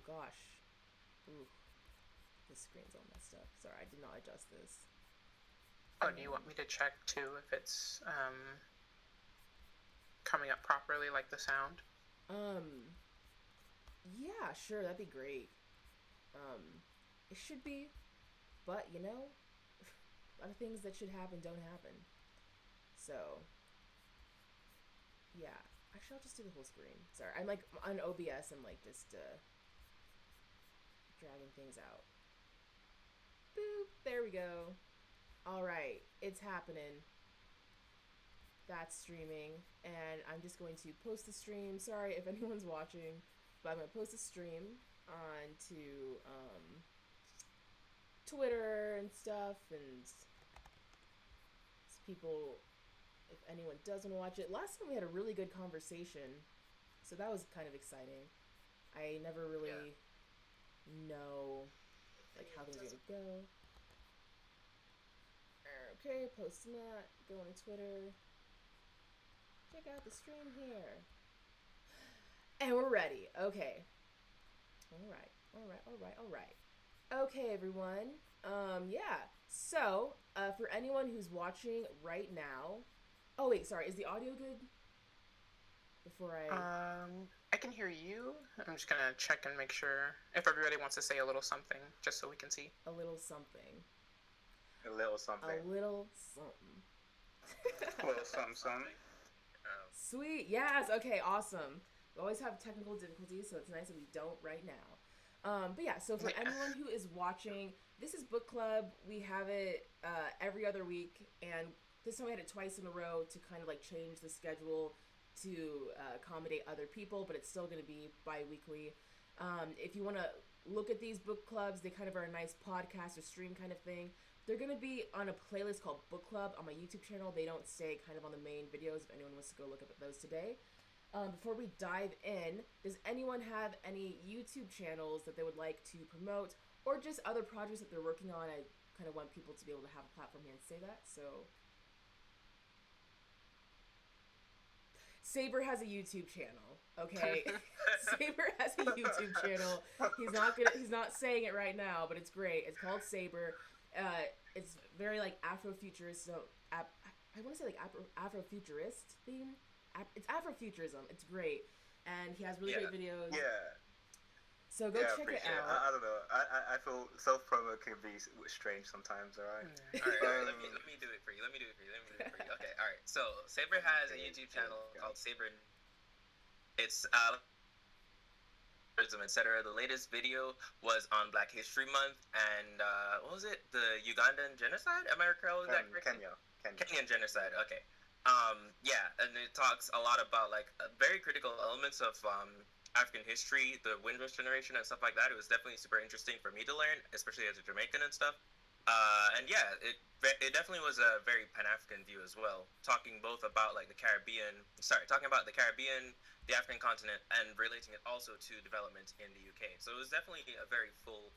gosh. Ooh, this screen's all messed up. Sorry, I did not adjust this. Oh, do you want me to check too if it's coming up properly, like the sound? Yeah, sure, that'd be great. It should be, but a lot of things that should happen don't happen. So, yeah. Actually, I'll just do the whole screen. Sorry, I'm like on OBS. I'm like just dragging things out. Boop. There we go. All right, it's happening. That's streaming, and I'm just going to post the stream. Sorry if anyone's watching, but I'm gonna post the stream onto Twitter and stuff, and people, if anyone does want to watch it. Last time we had a really good conversation, so that was kind of exciting. I never really know like how things are gonna go. Okay, posting that, go on Twitter. Check out the stream here. And we're ready. Okay. All right. Okay, everyone. Yeah. So, for anyone who's watching right now. Oh, wait, sorry. Is the audio good? Before I can hear you. I'm just gonna check and make sure if everybody wants to say a little something, just so we can see. A little something. A little something. A little something. A little something. Sweet. Yes. Okay. Awesome. We always have technical difficulties, so it's nice that we don't right now. But yeah, so for anyone who is watching, this is book club. We have it every other week, and this time we had it twice in a row to kind of like change the schedule to accommodate other people, but it's still going to be bi-weekly. If you want to look at these book clubs, they kind of are a nice podcast or stream kind of thing. They're going to be on a playlist called Book Club on my YouTube channel. They don't stay kind of on the main videos if anyone wants to go look at those today. Before we dive in, does anyone have any YouTube channels that they would like to promote, or just other projects that they're working on? I kind of want people to be able to have a platform here and say that, so... Saber has a YouTube channel, okay? Saber has a YouTube channel. He's not saying it right now, but it's great. It's called Saber. It's very like Afrofuturist, so I want to say like Afrofuturist theme. It's Afrofuturism. It's great, and he has really great videos. Yeah. So go check it out. I don't know. I feel self-promo can be strange sometimes. All right. All right. Let me do it for you. Okay. All right. So Saber has a YouTube channel called Saber. It's etc. The latest video was on Black History Month, and what was it? The Ugandan genocide? Am I recalling that correctly? Kenyan genocide. Okay. Yeah, and it talks a lot about like very critical elements of African history, the Windrush generation, and stuff like that. It was definitely super interesting for me to learn, especially as a Jamaican and stuff. And yeah, it definitely was a very Pan-African view as well, talking both about like talking about the Caribbean, the African continent, and relating it also to development in the UK. So it was definitely a very full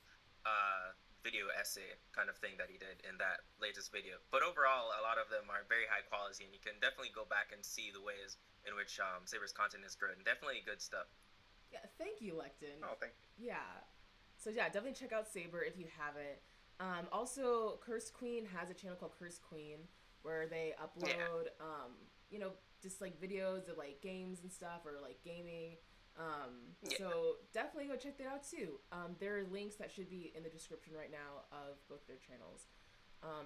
video essay kind of thing that he did in that latest video. But overall, a lot of them are very high quality, and you can definitely go back and see the ways in which Saber's content is grown. Definitely good stuff. Yeah, thank you, Lecton. Oh, thank you. Yeah. So yeah, definitely check out Saber if you haven't. Also, Curse Queen has a channel called Curse Queen where they upload, just like videos of like games and stuff, or like gaming. So definitely go check that out too. There are links that should be in the description right now of both their channels.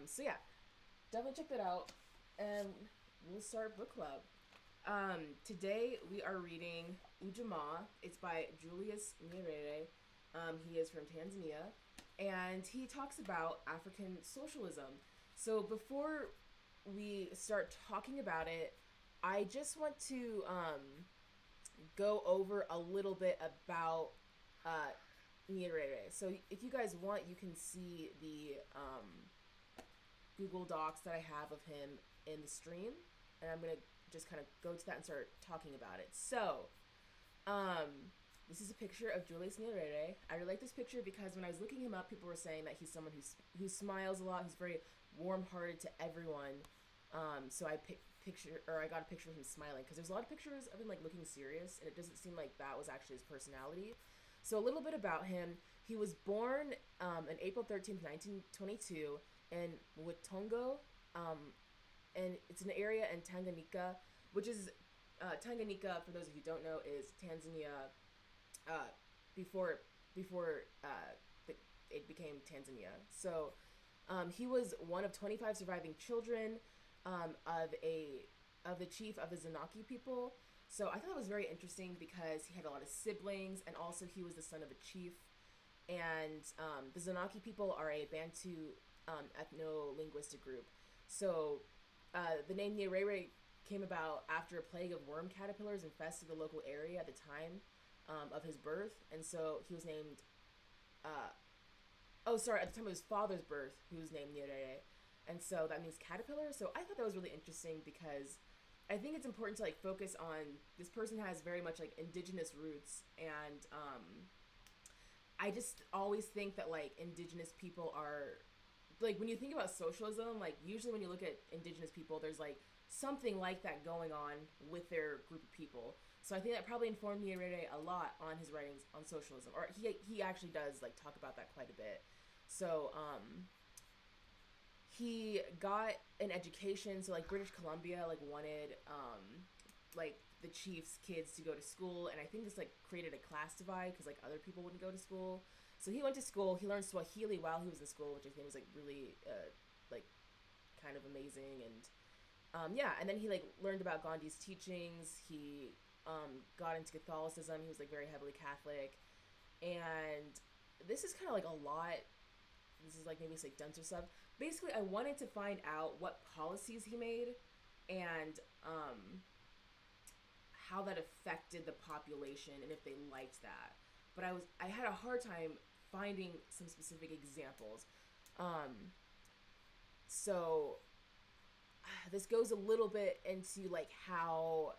So yeah, definitely check that out, and we'll start book club. Today we are reading Ujamaa. It's by Julius Nyerere. He is from Tanzania, and he talks about African socialism. So before we start talking about it, I just want to go over a little bit about Nyerere. So if you guys want, you can see the Google Docs that I have of him in the stream, and I'm going to just kind of go to that and start talking about it. So, this is a picture of Julius Nyerere. I really like this picture because when I was looking him up, people were saying that he's someone who smiles a lot. He's very warm-hearted to everyone. So I got a picture of him smiling, because there's a lot of pictures of him like looking serious, and it doesn't seem like that was actually his personality. So a little bit about him. He was born on April 13th, 1922 in Witongo, and it's an area in Tanganyika, which is Tanganyika. For those of you who don't know, is Tanzania uh, before it became Tanzania. So he was one of 25 surviving children of the chief of the Zanaki people. So I thought it was very interesting because he had a lot of siblings, and also he was the son of a chief. And the Zanaki people are a Bantu ethno-linguistic group. So the name Nyerere came about after a plague of worm caterpillars infested the local area at the time of his birth. And so he was named, at the time of his father's birth, he was named Nyerere. And so that means caterpillar. So I thought that was really interesting because I think it's important to like focus on this person has very much like indigenous roots, and I just always think that like indigenous people are like, when you think about socialism, like usually when you look at indigenous people, there's like something like that going on with their group of people. So I think that probably informed Nyerere a lot on his writings on socialism, or he actually does like talk about that quite a bit. So he got an education. So like British Columbia like wanted like the chief's kids to go to school, and I think this like created a class divide because like other people wouldn't go to school. So he went to school. He learned Swahili while he was in school, which I think was like really like kind of amazing. And and then he like learned about Gandhi's teachings. He got into Catholicism. He was like very heavily Catholic, and this is kind of like a lot. This is like maybe it's like denser stuff. Basically, I wanted to find out what policies he made and how that affected the population and if they liked that. But I had a hard time finding some specific examples. So this goes a little bit into like how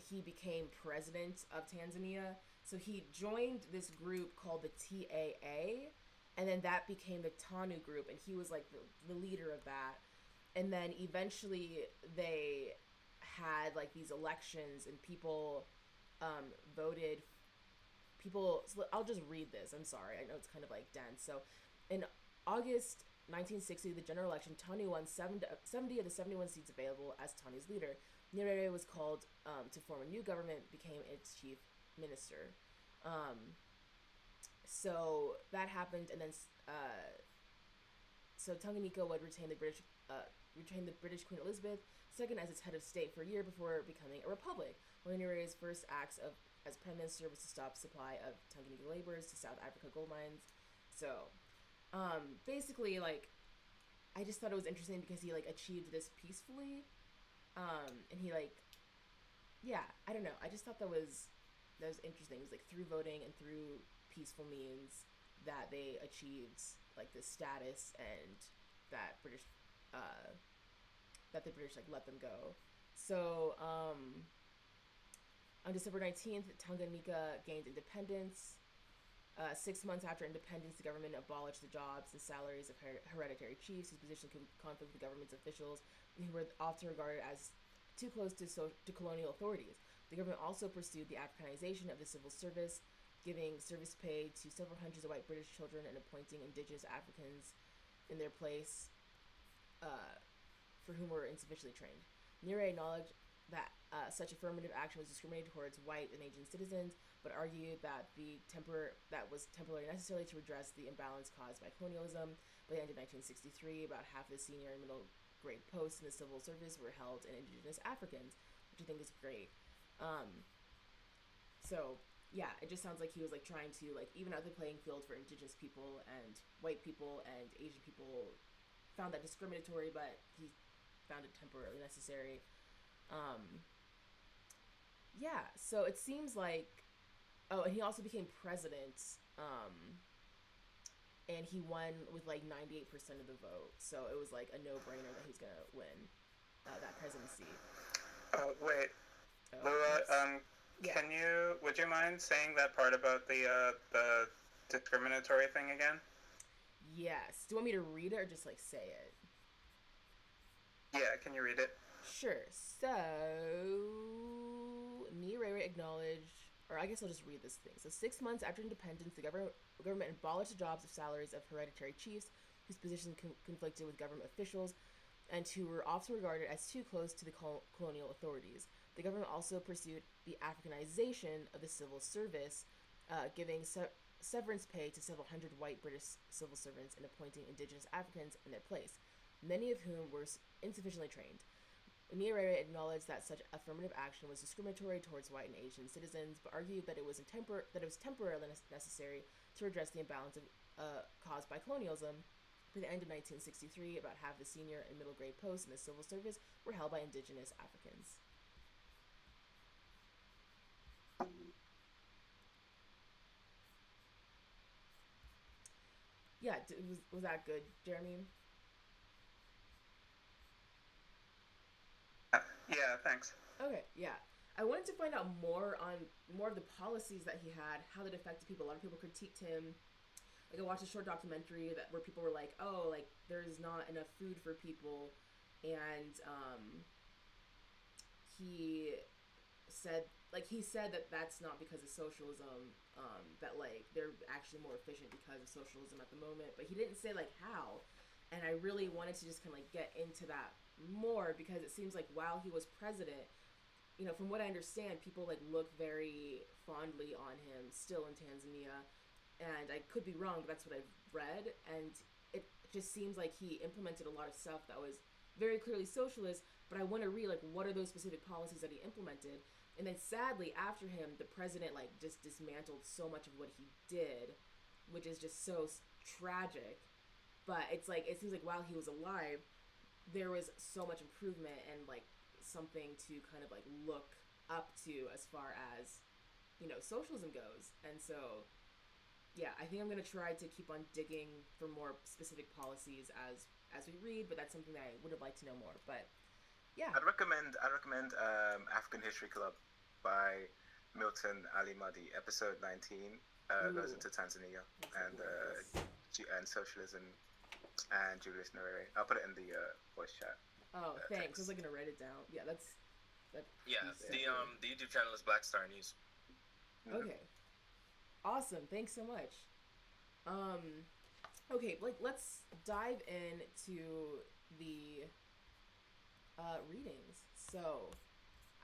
he became president of Tanzania. So he joined this group called the TAA, and then that became the TANU group, and he was like the leader of that. And then eventually they had like these elections, and people voted. So I'll just read this. I'm sorry. I know it's kind of like dense. So in August 1960, the general election, TANU won 70 of the 71 seats available as TANU's leader. Nyerere was called to form a new government, became its chief minister. So that happened, and then so Tanganyika would retain the British Queen Elizabeth II as its head of state for a year before becoming a republic. One of Nyerere's first acts as prime minister was to stop supply of Tanganyika laborers to South Africa gold mines. So basically, like, I just thought it was interesting because he like achieved this peacefully, and he like, yeah, I don't know. I just thought that was interesting. It was like through voting and through peaceful means that they achieved like this status, and that the British like let them go. So on December 19th, Tanganyika gained independence. 6 months after independence, the government abolished the jobs and salaries of hereditary chiefs whose position could conflict with the government's officials, who were often regarded as too close to colonial authorities. The government also pursued the Africanization of the civil service, giving service pay to several hundreds of white British children and appointing indigenous Africans in their place for whom were insufficiently trained. Nyerere acknowledged that such affirmative action was discriminated towards white and Asian citizens, but argued that that was temporarily necessary to redress the imbalance caused by colonialism. By the end of 1963, about half of the senior and middle grade posts in the civil service were held in indigenous Africans, which I think is great. So yeah, it just sounds like he was like trying to like even out the playing field for indigenous people, and white people and Asian people found that discriminatory, but he found it temporarily necessary. Yeah, so it seems like, and he also became president, and he won with like 98% of the vote, so it was like a no-brainer that he's gonna win that presidency. Wait, Lua, yeah. Would you mind saying that part about the discriminatory thing again? Yes. Do you want me to read it or just like say it? Yeah, can you read it? Sure. So Nyerere acknowledged or I guess I'll just read this thing. So 6 months after independence, the government abolished the jobs of salaries of hereditary chiefs whose positions conflicted with government officials and who were often regarded as too close to the colonial authorities. The government also pursued the Africanization of the civil service, giving severance pay to several hundred white British civil servants and appointing indigenous Africans in their place, many of whom were insufficiently trained. Nyerere acknowledged that such affirmative action was discriminatory towards white and Asian citizens, but argued that it was temporarily necessary to redress the imbalance caused by colonialism. By the end of 1963, about half the senior and middle grade posts in the civil service were held by indigenous Africans. Yeah, was that good, Jeremy? Yeah, thanks. Okay, yeah. I wanted to find out more of the policies that he had, how that affected people. A lot of people critiqued him. Like, I watched a short documentary where people were like, oh, like, there's not enough food for people, and he said that that's not because of socialism, that, like, they're actually more efficient because of socialism at the moment, but he didn't say, like, how, and I really wanted to just kind of, like, get into that more, because it seems like while he was president, you know, from what I understand, people, like, look very fondly on him still in Tanzania, and I could be wrong, but that's what I've read, and it just seems like he implemented a lot of stuff that was very clearly socialist, but I want to read, like, what are those specific policies that he implemented. And then sadly, after him, the president, like, just dismantled so much of what he did, which is just so tragic. But it's like, it seems like while he was alive, there was so much improvement and, like, something to kind of, like, look up to as far as, you know, socialism goes. And so, yeah, I think I'm going to try to keep on digging for more specific policies as we read, but that's something that I would have liked to know more. But yeah, I'd recommend African History Club by Milton Ali Madi. Episode 19 goes into Tanzania and socialism and Julius Nyerere. I'll put it in the voice chat. Oh, thanks. I was gonna write it down. Yeah, that. Yeah, the YouTube channel is Black Star News. Okay, awesome. Thanks so much. Okay, like, let's dive into the readings. So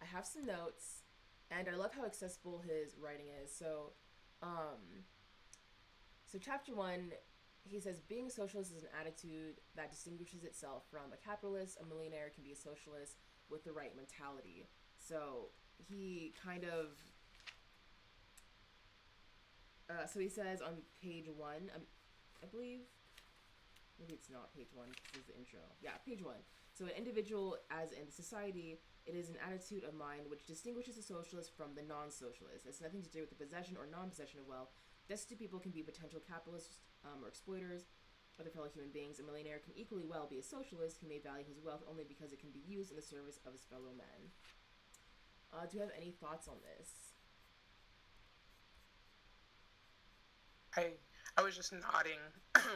I have some notes, and I love how accessible his writing is. So chapter 1, he says, being a socialist is an attitude that distinguishes itself from a capitalist. A millionaire can be a socialist with the right mentality. So he kind of so he says on page 1, I believe, maybe it's not page 1, this is the intro. Yeah, page 1. So an individual, as in society, it is an attitude of mind which distinguishes a socialist from the non-socialist. It's nothing to do with the possession or non-possession of wealth. Destitute people can be potential capitalists or exploiters of their fellow human beings. A millionaire can equally well be a socialist who may value his wealth only because it can be used in the service of his fellow men. Do you have any thoughts on this? I was just nodding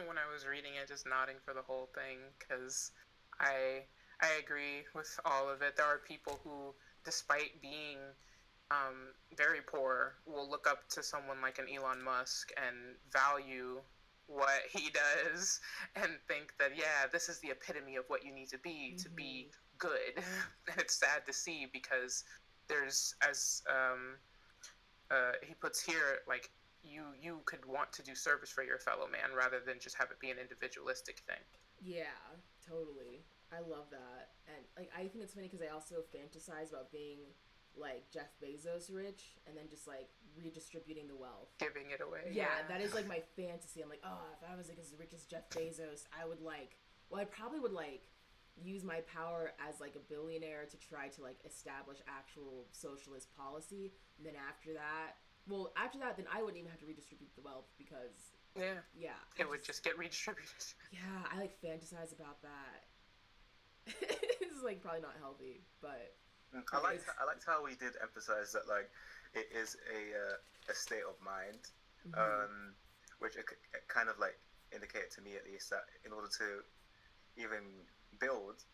when I was reading it, just nodding for the whole thing, because I agree with all of it. There are people who, despite being very poor, will look up to someone like an Elon Musk and value what he does and think that, yeah, this is the epitome of what you need to be good. And it's sad to see, because there's, as he puts here, like, you could want to do service for your fellow man rather than just have it be an individualistic thing. Yeah, totally. I love that. And, like, I think it's funny because I also fantasize about being, like, Jeff Bezos rich and then just, like, redistributing the wealth. Giving it away. Yeah, that is, like, my fantasy. I'm like, oh, if I was, like, as rich as Jeff Bezos, I would, like, well, I probably would, like, use my power as, like, a billionaire to try to, like, establish actual socialist policy. And then after that, then I wouldn't even have to redistribute the wealth because... Yeah. It would just get redistributed. Yeah, I, like, fantasize about that. This is, like, probably not healthy, but... I liked how we did emphasize that, like, it is a state of mind, which it kind of, like, indicated to me, at least, that in order to even build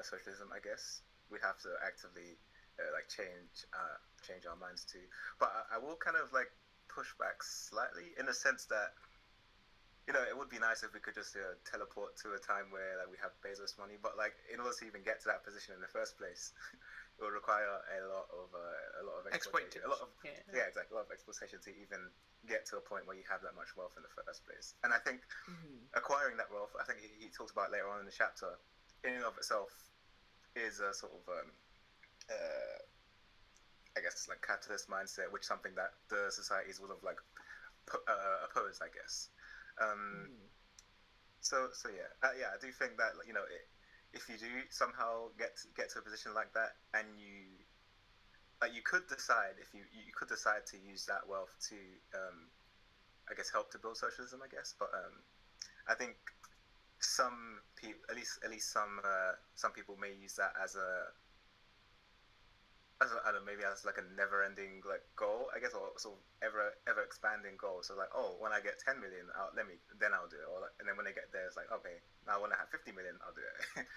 socialism, I guess, we'd have to actively like change our minds to. But I will kind of like push back slightly in the sense that, you know, it would be nice if we could just teleport to a time where like we have Bezos money, but like in order to even get to that position in the first place, it would require a lot of exploitation, exactly, a lot of exploitation to even get to a point where you have that much wealth in the first place. And I think acquiring that wealth, I think he talks about later on in the chapter, in and of itself is a sort of I guess like capitalist mindset, which is something that the societies would have like opposed, I guess. So yeah, I do think that, you know, if you do somehow get to a position like that, and you could decide if you could decide to use that wealth to I guess help to build socialism, I guess. But I think some people, at least some people may use that as I don't know, maybe as like a never-ending like goal, I guess, or sort of ever expanding goal. So like, oh, when I get 10 million, I'll do it. Or like, and then when they get there, it's like, okay, now when I have 50 million, I'll do it.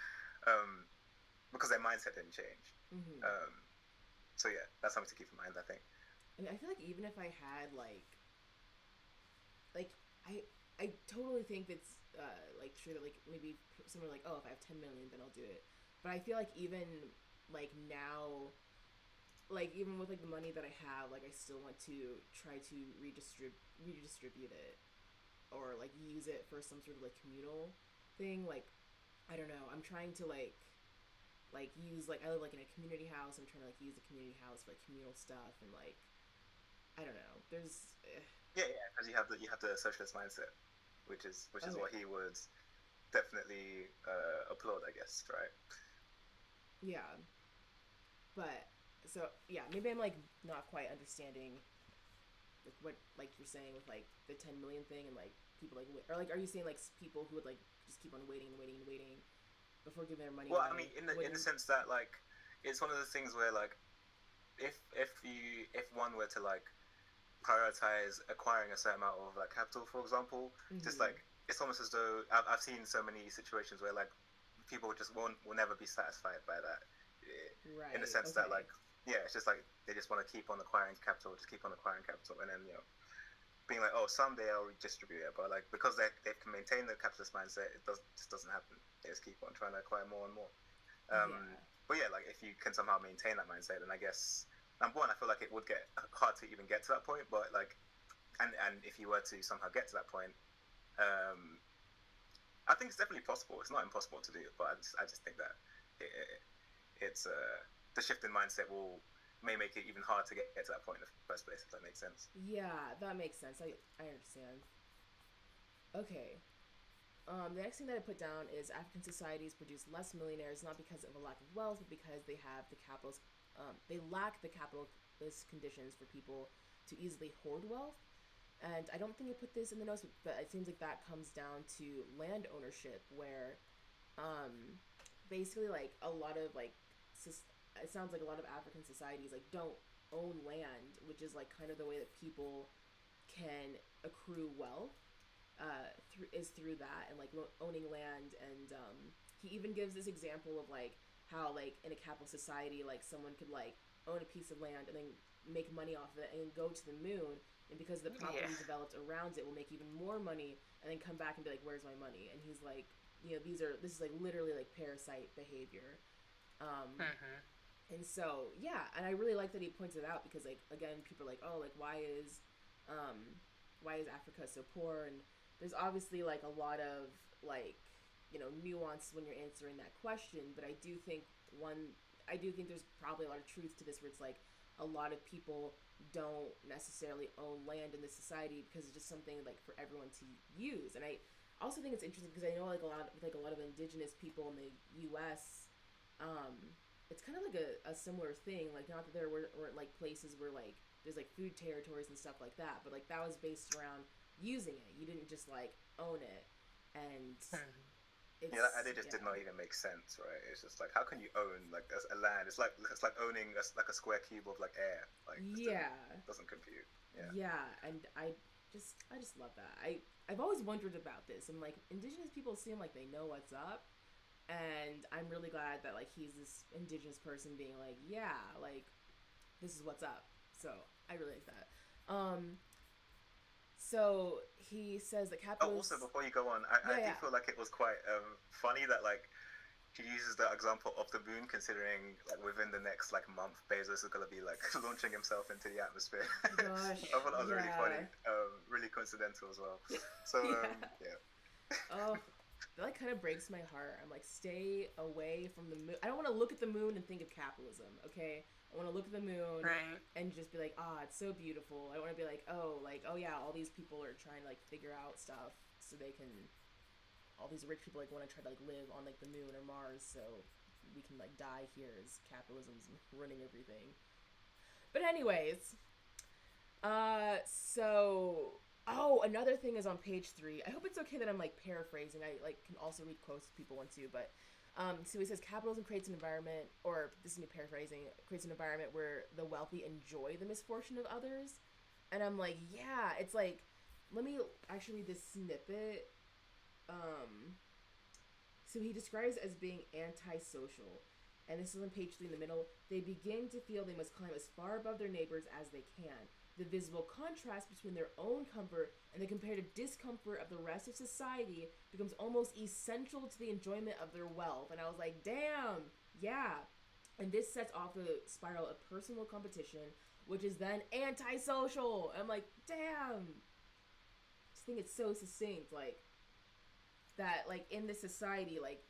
Because their mindset didn't change. So yeah, that's something to keep in mind, I think. I mean, I feel like even if I had like I totally think it's like true that like maybe someone like, oh, if I have 10 million, then I'll do it. But I feel like even like now, like even with like the money that I have, like I still want to try to redistribute it, or like use it for some sort of like communal thing. Like I don't know, I'm trying to like use, like I live like in a community house. I'm trying to like use the community house for like communal stuff, and like I don't know, there's yeah, because you have the socialist mindset, which is what he would definitely applaud, I guess, right? Yeah, but so yeah, maybe I'm like not quite understanding like what like you're saying with like the 10 million thing, and like people like or like, are you saying like people who would like just keep on waiting before giving their money away? I mean in the sense that like it's one of the things where like if one were to like prioritize acquiring a certain amount of like capital, for example, just like it's almost as though I've seen so many situations where like people just will never be satisfied by that, right, in the sense that like, yeah, it's just like they just want to keep on acquiring capital, and then, you know, being like, oh, someday I'll redistribute it, but like because they can maintain the capitalist mindset, it just doesn't happen. They just keep on trying to acquire more and more. But yeah, like if you can somehow maintain that mindset, then I guess number one, I feel like it would get hard to even get to that point. But like, and if you were to somehow get to that point, I think it's definitely possible. It's not impossible to do, but I just think that it's the shift in mindset may make it even hard to get to that point in the first place, if that makes sense. Yeah, that makes sense. I understand. Okay. The next thing that I put down is African societies produce less millionaires, not because of a lack of wealth, but because they have the capitalist, they lack the capitalist conditions for people to easily hoard wealth. And I don't think I put this in the notes, but it seems like that comes down to land ownership, where basically like a lot of like it sounds like a lot of African societies like don't own land, which is like kind of the way that people can accrue wealth through that, and like owning land. And he even gives this example of like how like in a capitalist society, like someone could like own a piece of land and then make money off of it and go to the moon, and because the property developed around it will make even more money, and then come back and be like, where's my money? And he's like, you know, this is like literally like parasite behavior. And so yeah, and I really like that he points it out, because like again, people are like, oh, like why is Africa so poor? And there's obviously like a lot of like, you know, nuance when you're answering that question, but I do think there's probably a lot of truth to this, where it's like a lot of people don't necessarily own land in this society because it's just something like for everyone to use. And I also think it's interesting because I know like a lot of indigenous people in the U.S. It's kind of like a similar thing. Like not that there weren't like places where like there's like food territories and stuff like that, but like that was based around using it. You didn't just like own it. And that idea just did not even make sense, right? It's just like, how can you own like a land? It's like owning like a square cube of like air. Like doesn't compute. Yeah, and I just love that. I've always wondered about this, and like indigenous people seem like they know what's up, And I'm really glad that like he's this indigenous person being like, yeah, like this is what's up. So I really like that. So he says that capitalists... Oh, also before you go on, I do feel like it was quite funny that like he uses the example of the moon, considering like within the next like month Bezos is gonna be like launching himself into the atmosphere. Gosh, I thought that was really funny, really coincidental as well. So Oh, that like kind of breaks my heart. I'm like, stay away from the moon. I don't want to look at the moon and think of capitalism. Okay, I want to look at the moon and just be like, it's so beautiful. I want to be like, oh yeah, all these people are trying to like figure out stuff so they can. All these rich people like want to try to like live on like the moon or Mars so we can like die here as capitalism's running everything. But anyways, another thing is on page 3. I hope it's okay that I'm like paraphrasing. I like can also read quotes if people want to, but so he says capitalism creates an environment, or this is me paraphrasing, creates an environment where the wealthy enjoy the misfortune of others. And I'm like, yeah, it's like, let me actually read this snippet. So he describes as being antisocial, and this is on page 3 in the middle. They begin to feel they must climb as far above their neighbors as they can. The visible contrast between their own comfort and the comparative discomfort of the rest of society becomes almost essential to the enjoyment of their wealth. And I was like, damn, yeah. And this sets off the spiral of personal competition, which is then antisocial. I'm like, damn. I just think it's so succinct, like, that, like, in this society, like,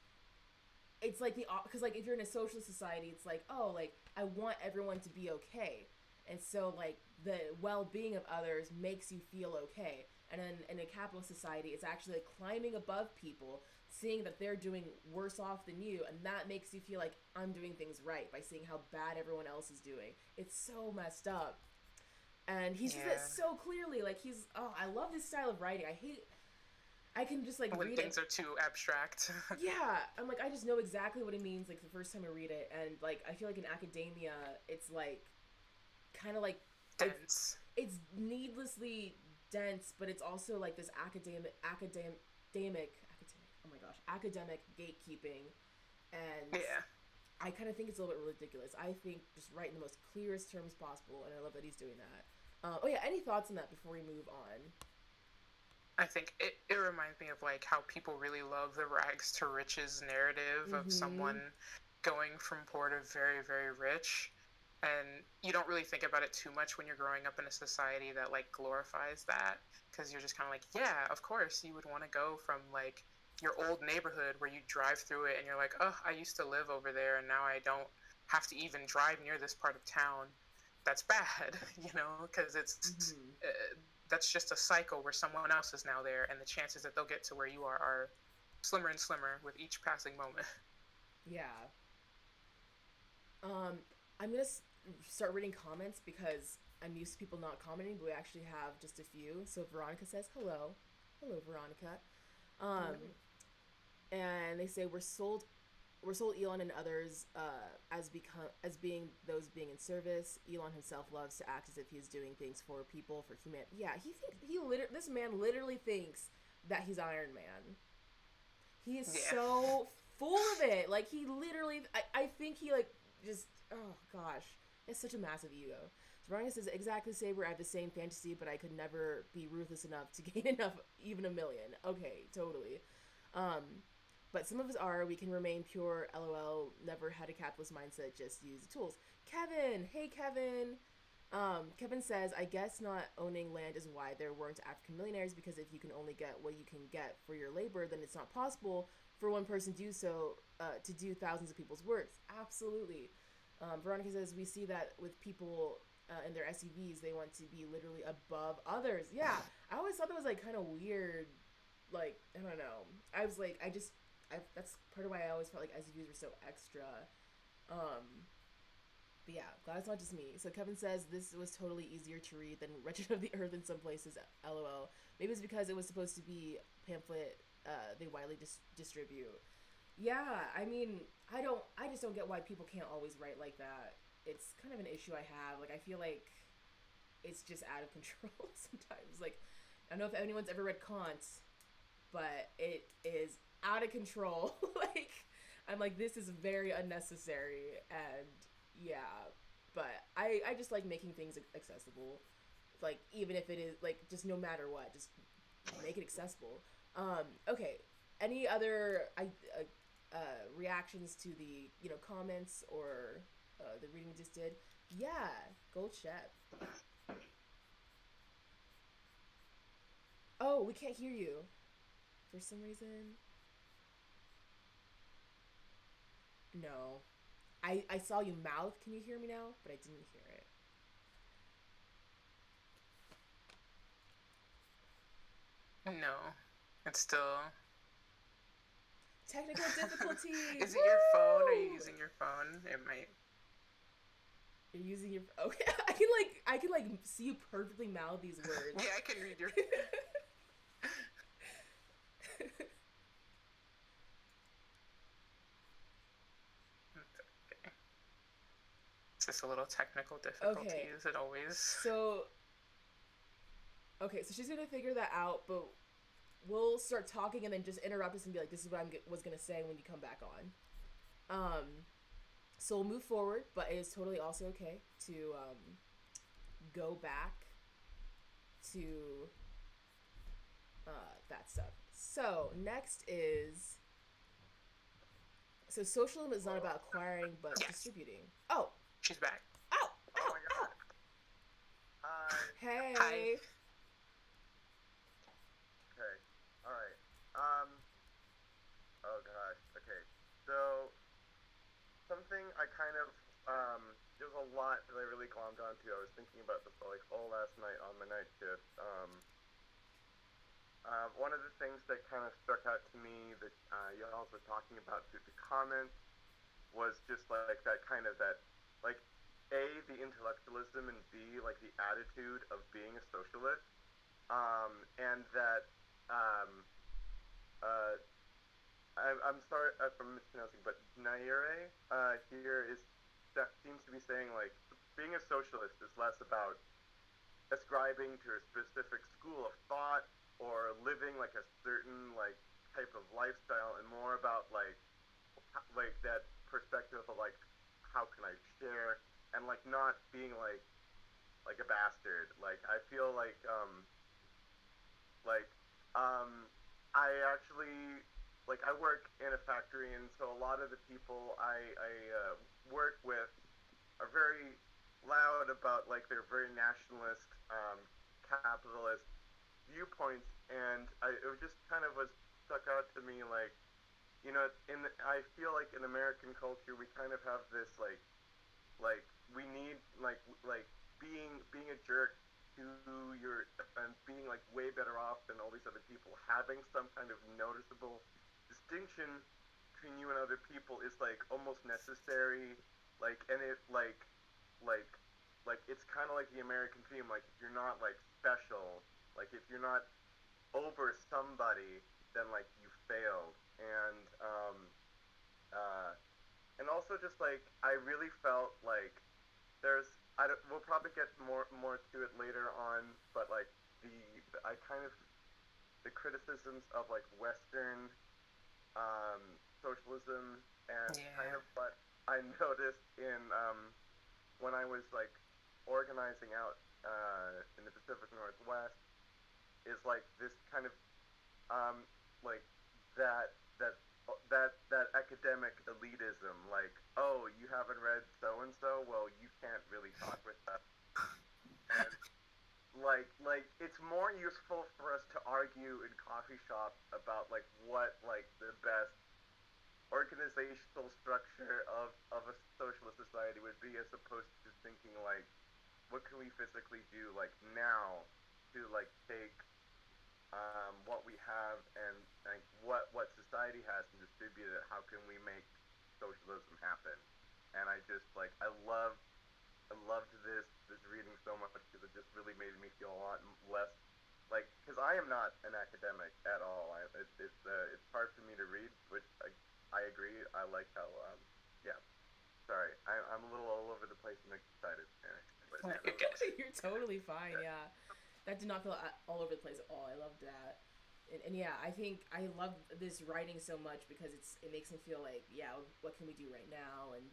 it's like because, like, if you're in a socialist society, it's like, oh, like, I want everyone to be okay. And so, like, the well-being of others makes you feel okay. And then in a capitalist society, it's actually like climbing above people, seeing that they're doing worse off than you, and that makes you feel like I'm doing things right by seeing how bad everyone else is doing. It's so messed up. And he says it so clearly. Like, I love this style of writing. I can just, like, when read things are too abstract. Yeah, I'm like, I just know exactly what he means, like, the first time I read it. And, like, I feel like in academia, it's, like, kind of, like... dense. It's needlessly dense, but it's also, like, this academic gatekeeping. And I kind of think it's a little bit ridiculous. I think just write in the most clearest terms possible, and I love that he's doing that. Any thoughts on that before we move on? I think it reminds me of, like, how people really love the rags to riches narrative of someone going from poor to very, very rich. And you don't really think about it too much when you're growing up in a society that, like, glorifies that. Because you're just kind of like, yeah, of course, you would want to go from, like, your old neighborhood where you drive through it and you're like, oh, I used to live over there and now I don't have to even drive near this part of town. That's bad, you know, because it's... that's just a cycle where someone else is now there, and the chances that they'll get to where you are slimmer and slimmer with each passing moment. Yeah. I'm gonna start reading comments because I'm used to people not commenting, but we actually have just a few. So Veronica says hello, Veronica, and they say we're sold Elon and others as being those being in service. Elon himself loves to act as if he's doing things for people, for humanity. Yeah, this man literally thinks that he's Iron Man. He is so full of it. Like, he literally, I think he, like, just, oh gosh, he has such a massive ego. So Veronica says, exactly, Saber, I have the same fantasy, but I could never be ruthless enough to gain enough, even 1 million. Okay, totally. But some of us are. We can remain pure. LOL. Never had a capitalist mindset. Just use the tools. Kevin. Hey, Kevin. Kevin says, I guess not owning land is why there weren't African millionaires, because if you can only get what you can get for your labor, then it's not possible for one person to do so, to do thousands of people's works. Absolutely. Veronica says, we see that with people in their SUVs, they want to be literally above others. Yeah. I always thought that was, like, kind of weird. Like, I don't know. I was like, that's part of why I always felt like SUVs were so extra. But yeah, glad it's not just me. So Kevin says this was totally easier to read than Wretched of the Earth in some places. LOL. Maybe it's because it was supposed to be pamphlet they widely distribute. Yeah, I mean, I just don't get why people can't always write like that. It's kind of an issue I have. Like, I feel like it's just out of control sometimes. Like, I don't know if anyone's ever read Kant, but it is out of control. Like, I'm like, this is very unnecessary, and yeah, but I just like making things accessible, like even if it is like just no matter what, just make it accessible. Okay, any other reactions to the comments or the reading we just did? Yeah, Gold Shep. Oh, we can't hear you for some reason. No. I saw you mouth. Can you hear me now? But I didn't hear it. No. It's still... Technical difficulty! Is it your phone? Are you using your phone? It might... You're using your... Okay, I can see you perfectly mouth these words. Yeah, I can read your... It's just a little technical difficulty, okay. Is it always? So she's gonna figure that out, but we'll start talking and then just interrupt us and be like, this is what I was gonna say when you come back on. So we'll move forward, but it is totally also okay to go back to that stuff. So next is, so socialism is not about acquiring but distributing. Oh, she's back. Oh, oh my God. Hey. Hi. Okay. All right. Oh gosh. Okay. So something I kind of there's a lot that I really glommed onto. I was thinking about this like all last night on my night shift. One of the things that kind of struck out to me that y'all were talking about through the comments was just like that kind of that like A, the intellectualism, and B, like the attitude of being a socialist, and that I'm sorry if I'm mispronouncing, but Nyerere here seems to be saying like being a socialist is less about ascribing to a specific school of thought or living like a certain like type of lifestyle, and more about like that perspective of like how can I share, and like not being like a bastard. Like I feel like I actually like I work in a factory, and so a lot of the people I work with are very loud about like their very nationalist capitalist viewpoints, and it just kind of was stuck out to me like, you know, I feel like in American culture we kind of have this like we need like being a jerk to your and being like way better off than all these other people, having some kind of noticeable distinction between you and other people is like almost necessary, like, and it like it's kind of like the American theme, like if you're not like special, like if you're not over somebody, then like you failed. And also just like I really felt like there's we'll probably get more to it later on, but like I kind of the criticisms of like Western socialism, and kind of what I noticed in when I was like organizing out in the Pacific Northwest is like this kind of like that academic elitism, like, oh, you haven't read so and so, well, you can't really talk with us. And like it's more useful for us to argue in coffee shops about like what like the best organizational structure of a socialist society would be, as opposed to just thinking like, what can we physically do like now to like take what we have and like what society has and distribute it. How can we make socialism happen? And I just like I loved this reading so much, because it just really made me feel a lot less like, because I am not an academic at all. It's hard for me to read, which I agree. I like how yeah. Sorry, I'm a little all over the place and excited. But, You're totally fine. Yeah, that did not feel all over the place at all. I love that. And yeah, I think I love this writing so much because it makes me feel like, yeah, what can we do right now? And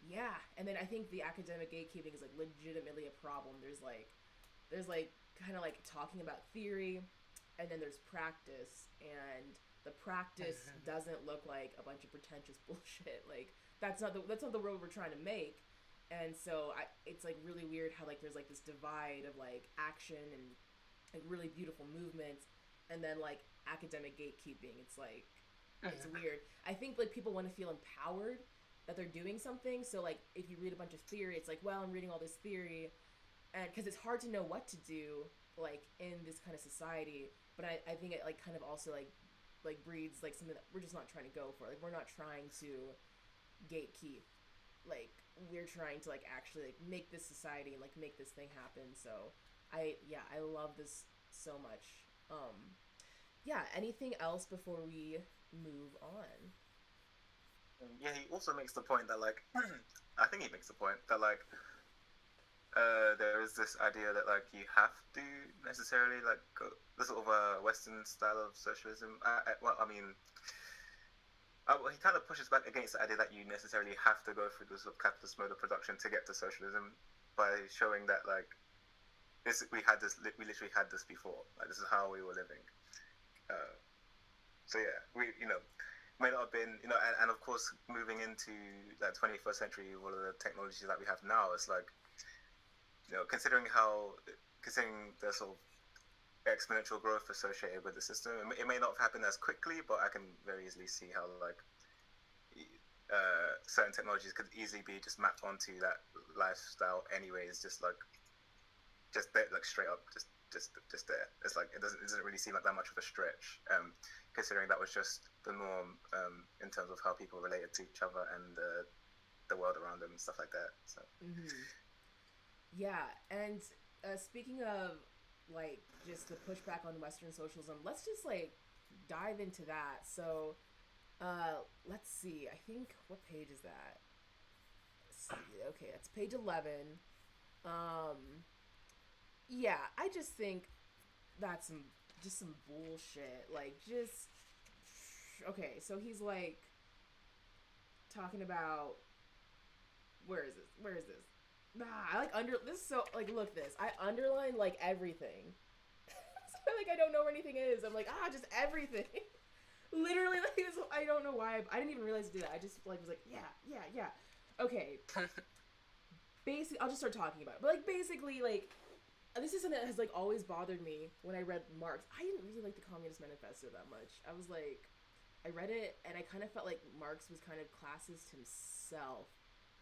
yeah, and then I think the academic gatekeeping is like legitimately a problem. There's like kind of like talking about theory, and then there's practice, and the practice doesn't look like a bunch of pretentious bullshit. Like that's not the world we're trying to make. And so it's like really weird how like there's like this divide of like action and like really beautiful movements, and then like academic gatekeeping. It's like it's weird. I think like people want to feel empowered that they're doing something. So like if you read a bunch of theory, it's like, well, I'm reading all this theory, and because it's hard to know what to do like in this kind of society. But I think it like kind of also like breeds like something that we're just not trying to go for. Like we're not trying to gatekeep. Like we're trying to like actually like make this society and like make this thing happen. So I love this so much. Yeah, anything else before we move on? Yeah, he also makes the point that like I think he makes the point that like there is this idea that like you have to necessarily like go the sort of Western style of socialism. He kind of pushes back against the idea that you necessarily have to go through the sort of capitalist mode of production to get to socialism by showing that like we literally had this before. Like this is how we were living. So yeah, we may not have been and of course moving into that 21st century with all of the technologies that we have now, it's like considering the sort of exponential growth associated with the system, it may not have happened as quickly, but I can very easily see how like certain technologies could easily be just mapped onto that lifestyle anyways, just there, like straight up just there. It's like it doesn't really seem like that much of a stretch, considering that was just the norm in terms of how people related to each other and the world around them and stuff like that. So yeah, and speaking of like just the pushback on Western socialism, let's just like dive into that. So let's see, I think, what page is that? Let's see. Okay, that's page 11. Yeah, I just think that's some bullshit. Like just okay, so he's like talking about where is this? I like this is so like look this. I underline like everything. So like I don't know where anything is. I'm like just everything. Literally like this, I don't know why I didn't even realize to do that. I just like was like yeah. Okay. Basically, I'll just start talking about it. But like basically like this is something that has like always bothered me when I read Marx. I didn't really like the Communist Manifesto that much. I was like I read it and I kind of felt like Marx was kind of classist himself.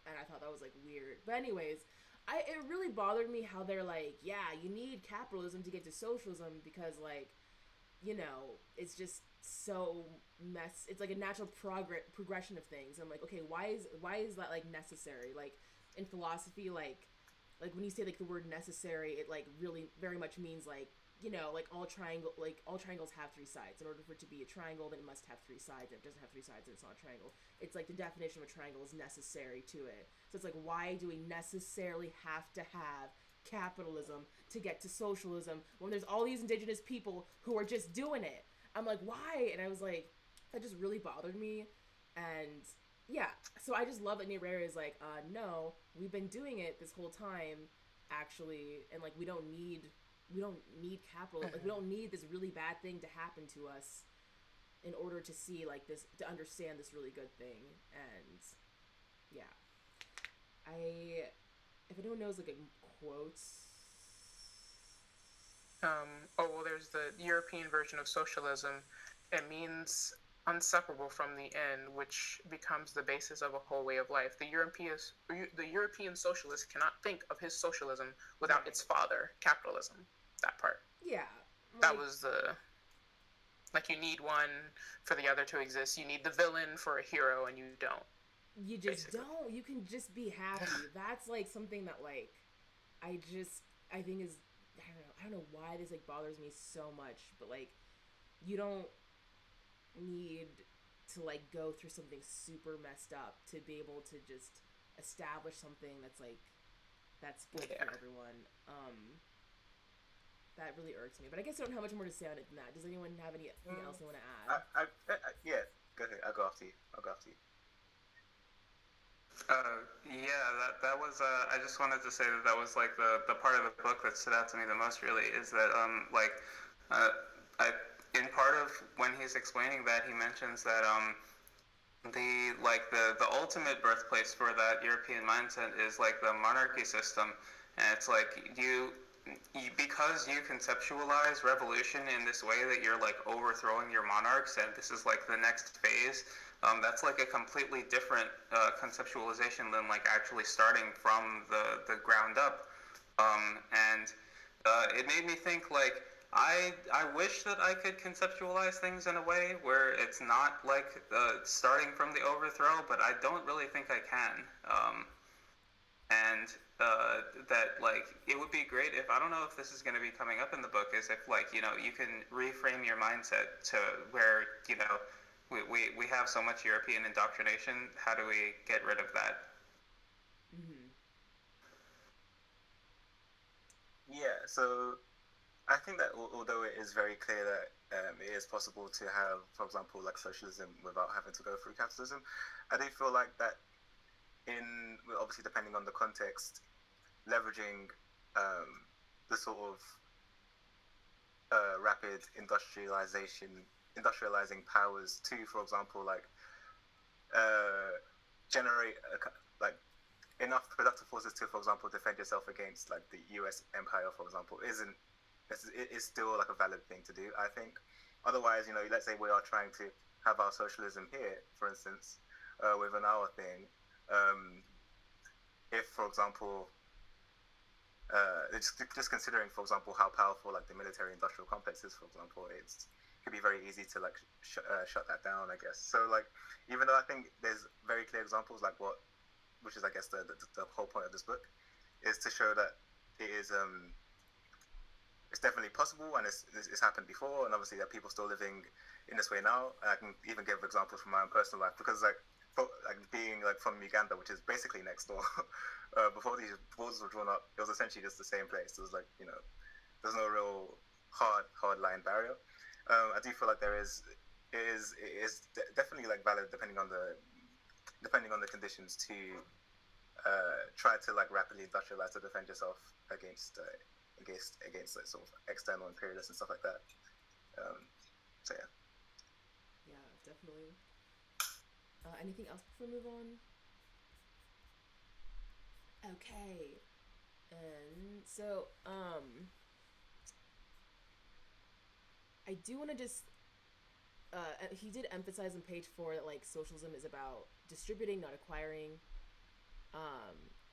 And I thought that was like weird. But anyways, it really bothered me how they're like, yeah, you need capitalism to get to socialism because like, it's just so it's like a natural progression of things. I'm like, okay, why is that like necessary? Like in philosophy, like when you say like the word necessary, it like really very much means like like all triangles have three sides. In order for it to be a triangle, then it must have three sides. If it doesn't have three sides, then it's not a triangle. It's like the definition of a triangle is necessary to it. So it's like, why do we necessarily have to have capitalism to get to socialism when there's all these indigenous people who are just doing it? I'm like, why? And I was like, that just really bothered me. And yeah, so I just love that Nyerere is like, no, we've been doing it this whole time, actually, and like we don't need capital. Like we don't need this really bad thing to happen to us in order to see like this, to understand this really good thing. And yeah, if anyone knows like a quote. There's the European version of socialism. It means inseparable from the end, which becomes the basis of a whole way of life. The European socialist cannot think of his socialism without its father, capitalism. That part. Yeah. That was like you need one for the other to exist. You need the villain for a hero, and you don't. You just don't. You can just be happy. That's like something that like I think is I don't know why this like bothers me so much, but like you don't need to like go through something super messed up to be able to just establish something that's like that's good for everyone. that really irks me. But I guess I don't have much more to say on it than that. Does anyone have anything else they want to add? Yeah, go ahead. I'll go after you. Yeah, that was. I just wanted to say that was like the part of the book that stood out to me the most. Really, is that I in part of when he's explaining that, he mentions that the ultimate birthplace for that European mindset is like the monarchy system, and it's like you because you conceptualize revolution in this way that you're like overthrowing your monarchs, and this is like the next phase. That's like a completely different conceptualization than like actually starting from the ground up, and it made me think like I wish that I could conceptualize things in a way where it's not like starting from the overthrow, but I don't really think I can. And that like it would be great if, I don't know if this is going to be coming up in the book, is if like, you know, you can reframe your mindset to where, you know, we have so much European indoctrination. How do we get rid of that? Mm-hmm. Yeah, so I think that although it is very clear that it is possible to have, for example, like socialism without having to go through capitalism, I do feel like that obviously depending on the context, leveraging the sort of rapid industrializing powers to, for example, like generate like enough productive forces to, for example, defend yourself against like the US empire, for example, is still like a valid thing to do, I think. Otherwise, you know, let's say we are trying to have our socialism here, for instance, within our thing. If, for example, just considering, for example, how powerful like the military-industrial complex is, for example, it could be very easy to like shut that down, I guess. So like, even though I think there's very clear examples like which is I guess the whole point of this book, is to show that it is it's definitely possible, and it's happened before, and obviously there are people still living in this way now. And I can even give examples from my own personal life, because like being like from Uganda, which is basically next door, before these borders were drawn up, it was essentially just the same place. It was like, you know, there's no real hard line barrier. I do feel like it is definitely like valid depending on the conditions to try to like rapidly industrialize to defend yourself against like sort of external imperialists and stuff like that. So yeah. Yeah, definitely. Anything else before we move on? Okay. And so, I do want to just, he did emphasize on page 4 that like socialism is about distributing, not acquiring.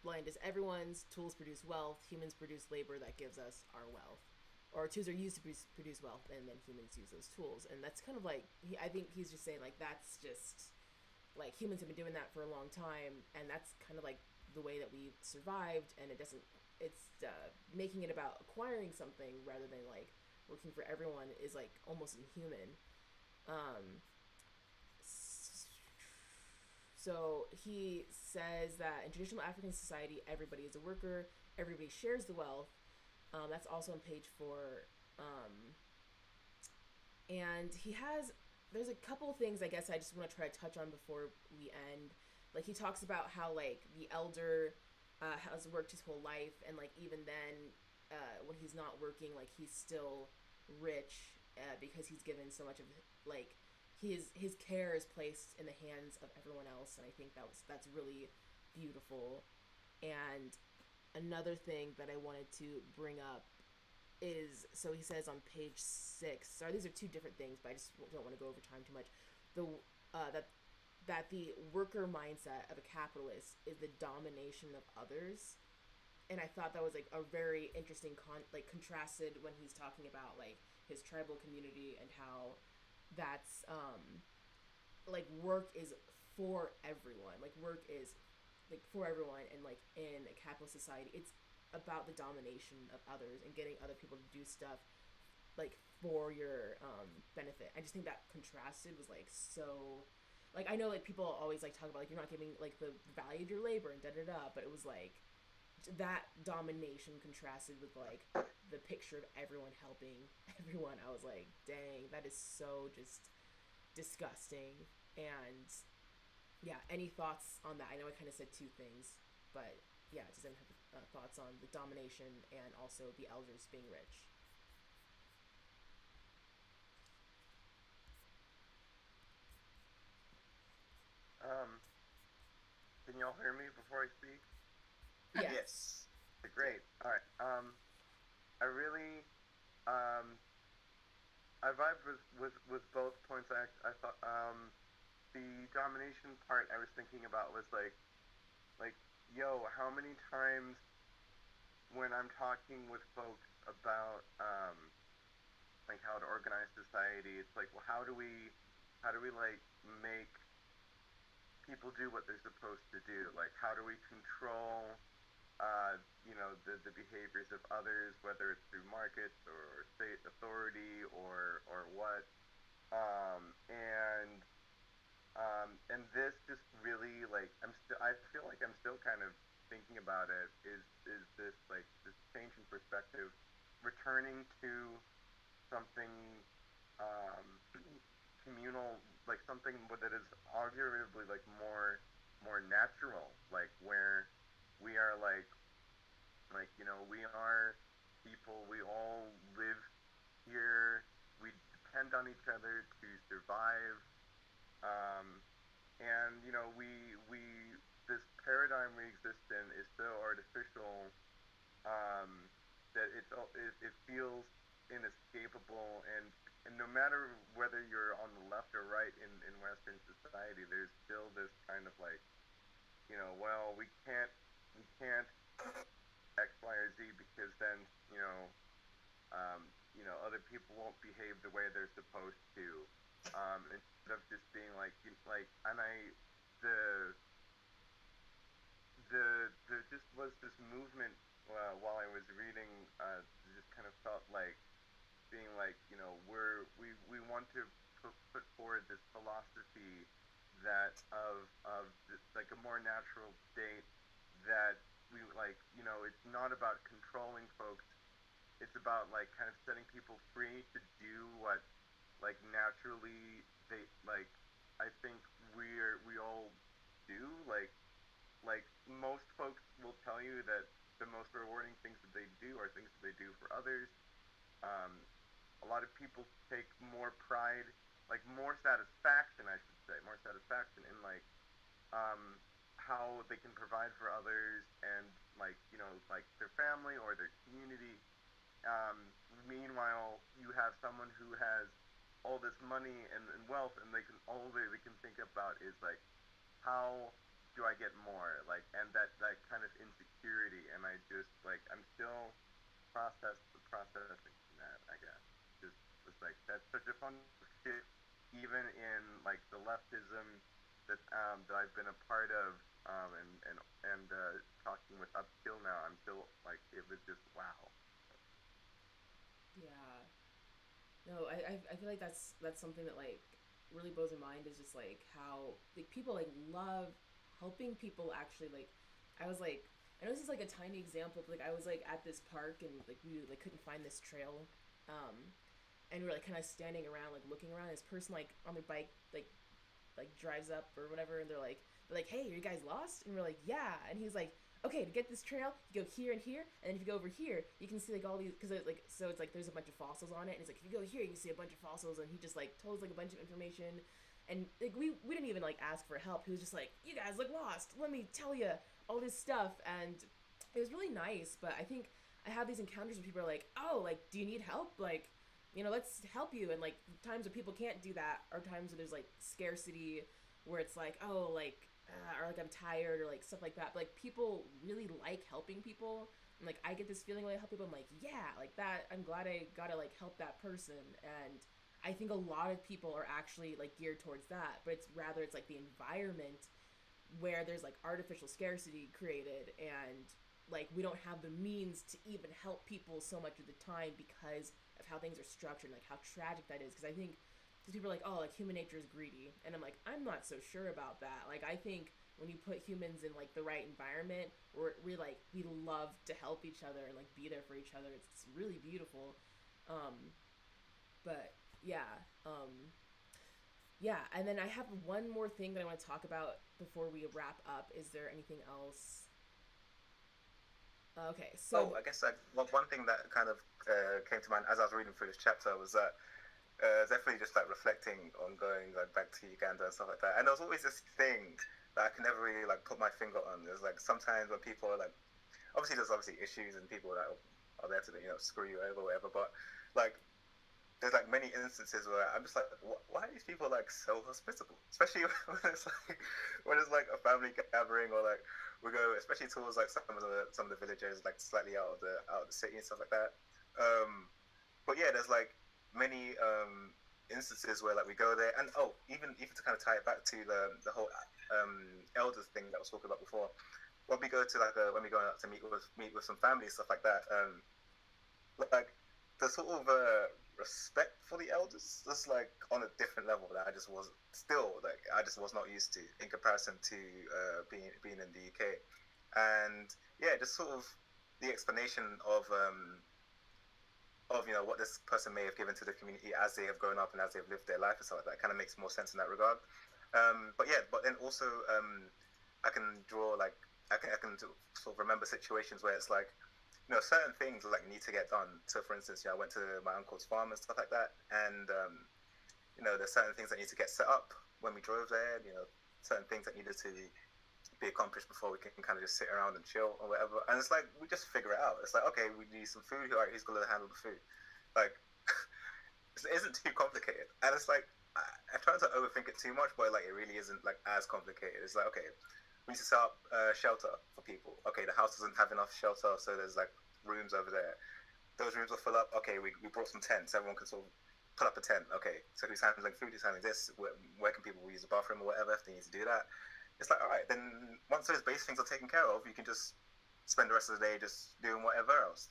Line is everyone's tools produce wealth, humans produce labor that gives us our wealth. Or tools are used to produce wealth, and then humans use those tools. And that's kind of like, I think he's just saying like that's just, like humans have been doing that for a long time, and that's kind of like the way that we've survived, and it's making it about acquiring something rather than like working for everyone is like almost inhuman. So he says that in traditional African society, everybody is a worker, everybody shares the wealth. That's also on page 4. And there's a couple things I guess I just want to try to touch on before we end. Like he talks about how like the elder has worked his whole life, and like even then when he's not working, like he's still rich because he's given so much of like his care is placed in the hands of everyone else, and I think that's really beautiful. And another thing that I wanted to bring up is, so he says on page 6, sorry, these are two different things, but I just don't want to go over time too much, that the worker mindset of a capitalist is the domination of others. And I thought that was like a very interesting contrasted when he's talking about like his tribal community and how that's like work is for everyone, like work is like for everyone, and like in a capitalist society it's about the domination of others and getting other people to do stuff like for your benefit. I just think that contrasted was like so, like I know like people always like talk about like you're not giving like the value of your labor and but it was like that domination contrasted with like the picture of everyone helping everyone. I was like, dang, that is so just disgusting. And yeah, any thoughts on that? I know I kind of said two things, but yeah, does anyone have thoughts on the domination and also the elders being rich? Can y'all hear me before I speak? Yes. Great. All right. I really, I vibe with both points. I thought, the domination part I was thinking about was like, yo, how many times when I'm talking with folks about, like how to organize society, it's like, well, how do we like make people do what they're supposed to do? Like, how do we control, the behaviors of others, whether it's through markets or state authority or what? And this just really like I feel like I'm still kind of thinking about it. Is this like this change in perspective, returning to something um, communal, like something that is arguably like more natural, like where we are we are people, we all live here, we depend on each other to survive, um, and we this paradigm we exist in is so artificial, um, that it feels inescapable, and no matter whether you're on the left or right in Western society, there's still this kind of like, well, we can't X, Y, or Z because then other people won't behave the way they're supposed to, instead of just being like, and the there just was this movement, while I was reading, just kind of felt like being like, we want to put forward this philosophy that of this, like a more natural state, that we like, it's not about controlling folks, it's about like kind of setting people free to do what like naturally they like. I think we all do, like most folks will tell you that the most rewarding things that they do are things that they do for others. um, a lot of people take more pride, like more satisfaction, I should say, more satisfaction in like, um, how they can provide for others, and like, like their family or their community. Meanwhile, you have someone who has all this money and wealth, and all they can think about is like, how do I get more? Like, and that kind of insecurity, and I just like, I'm still processing that, I guess. Just was like, that's such a fun shift, even in like the leftism that I've been a part of, and talking with up till now. I'm still like, it was just wow. Yeah. No, I feel like that's something that like really blows my mind, is just like how like people like love helping people actually. Like I was like, I know this is like a tiny example, but like I was like at this park, and like we like couldn't find this trail, um and we were like kind of standing around like looking around. This person like on their bike like drives up or whatever, and they're like, hey, are you guys lost? And we're like, yeah. And he's like, okay, to get this trail, you go here and here, and then if you go over here, you can see like all these, because like, so it's like there's a bunch of fossils on it, and it's like, if you go here, you can see a bunch of fossils. And he just like told us like a bunch of information, and like we didn't even like ask for help. He was just like, you guys look lost, let me tell you all this stuff. And it was really nice. But I think I have these encounters where people are like, oh, like, do you need help? Like, let's help you. And like times where people can't do that are times where there's like scarcity, where it's like, oh, like, or like I'm tired, or like stuff like that. But like people really like helping people, and like I get this feeling when I help people. I'm like, yeah, like that. I'm glad I gotta like help that person. And I think a lot of people are actually like geared towards that, but it's like the environment where there's like artificial scarcity created, and like we don't have the means to even help people so much of the time because of how things are structured, like how tragic that is. Because I think, because people are like, oh, like human nature is greedy, and I'm like, I'm not so sure about that. Like I think when you put humans in like the right environment, we love to help each other and like be there for each other. It's really beautiful. But yeah, yeah. And then I have one more thing that I want to talk about before we wrap up. Is there anything else? Okay, so I guess like one thing that kind of came to mind as I was reading through this chapter was that definitely just like reflecting on going like back to Uganda and stuff like that. And there was always this thing that I can never really like put my finger on. There's like sometimes when people are like, obviously there's obviously issues and people that are there to screw you over or whatever, but like there's like many instances where I'm just like, why are these people like so hospitable? Especially when it's like a family gathering, or like we go especially towards like some of the villages like slightly out of the city and stuff like that. But yeah, there's like many instances where like we go there, and even to kind of tie it back to the whole elders thing that was talked about before. When we go to when we go out to meet with some family stuff like that, like the sort of respect for the elders just like on a different level that I just was not used to in comparison to being in the UK. And yeah, just sort of the explanation of what this person may have given to the community as they have grown up and as they've lived their life and stuff like that kind of makes more sense in that regard. But then also I can draw like I can sort of remember situations where it's like certain things like need to get done. So for instance, I went to my uncle's farm and stuff like that, and there's certain things that need to get set up when we drove there. Certain things that needed to be accomplished before we can kind of just sit around and chill or whatever. And it's like we just figure it out. It's like, okay, we need some food. All right, he's gonna handle the food. Like it isn't too complicated. And it's like I try to overthink it too much, but like it really isn't like as complicated. It's like, okay, we need to set up shelter for people. Okay, the house doesn't have enough shelter, so there's like rooms over there. Those rooms will fill up. Okay, we brought some tents. Everyone can sort of put up a tent. Okay, so who's handling food? Who's handling this? Where can people use the bathroom or whatever if they need to do that? It's like, all right, then once those base things are taken care of, you can just spend the rest of the day just doing whatever else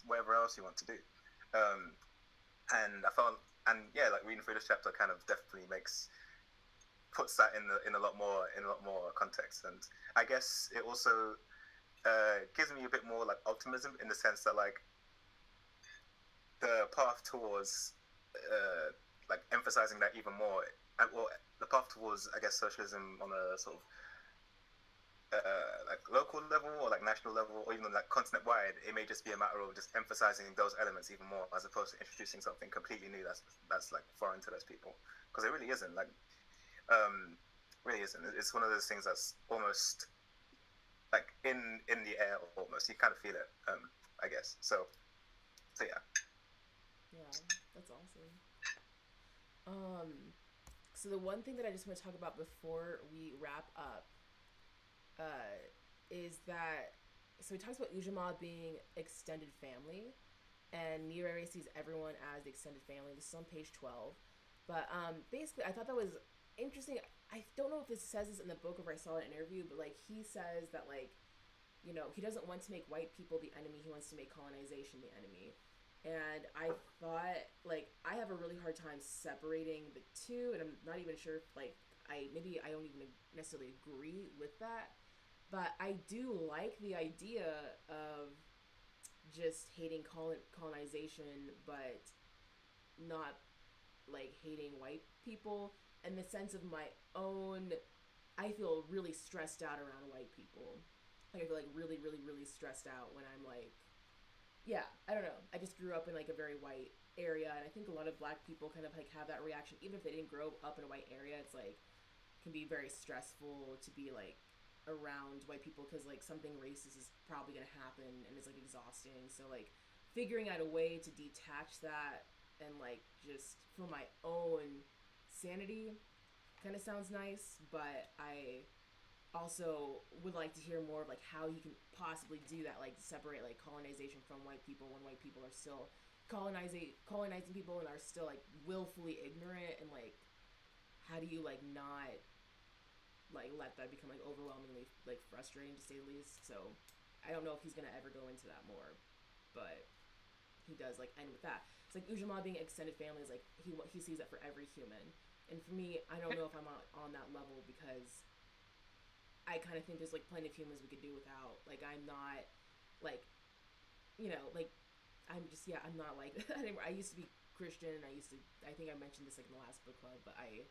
you want to do. And I found, and yeah, like reading through this chapter kind of definitely puts that in a lot more context. And I guess it also gives me a bit more like optimism in the sense that like the path towards like emphasizing that even more, or the path towards I guess socialism on a sort of like local level or like national level or even like continent wide, it may just be a matter of just emphasizing those elements even more as opposed to introducing something completely new that's like foreign to those people, because it really isn't like really isn't. It's one of those things that's almost like in the air almost. You kind of feel it, I guess. So yeah. Yeah, that's awesome. So the one thing that I just want to talk about before we wrap up is that, so he talks about Ujamaa being extended family, and Nyerere sees everyone as the extended family. This is on page 12. But basically, I thought that was interesting. I don't know if this says this in the book or if I saw it in an interview, but like he says that like, he doesn't want to make white people the enemy. He wants to make colonization the enemy. And I thought, like, I have a really hard time separating the two, and I'm not even sure if, like, I don't even necessarily agree with that. But I do like the idea of just hating colonization, but not, like, hating white people. In the sense of my own, I feel really stressed out around white people. Like, I feel, like, really, really, really stressed out when I'm, like, yeah, I don't know. I just grew up in, like, a very white area, and I think a lot of black people kind of, like, have that reaction. Even if they didn't grow up in a white area, it's, like, can be very stressful to be, like, around white people because, like, something racist is probably going to happen, and it's, like, exhausting. So, like, figuring out a way to detach that and, like, just for my own sanity kind of sounds nice, but I also would like to hear more of like how he can possibly do that, like separate like colonization from white people when white people are still colonizing people and are still like willfully ignorant, and like how do you like not like let that become like overwhelmingly like frustrating to say the least. So I don't know if he's gonna ever go into that more, but he does like end with that. It's like Ujamaa being extended family is like he sees that for every human, and for me I don't know if I'm on that level because I kind of think there's like plenty of humans we could do without. Like I'm not like, like I'm just I'm not like that anymore. I used to be Christian. I think I mentioned this like in the last book club, but I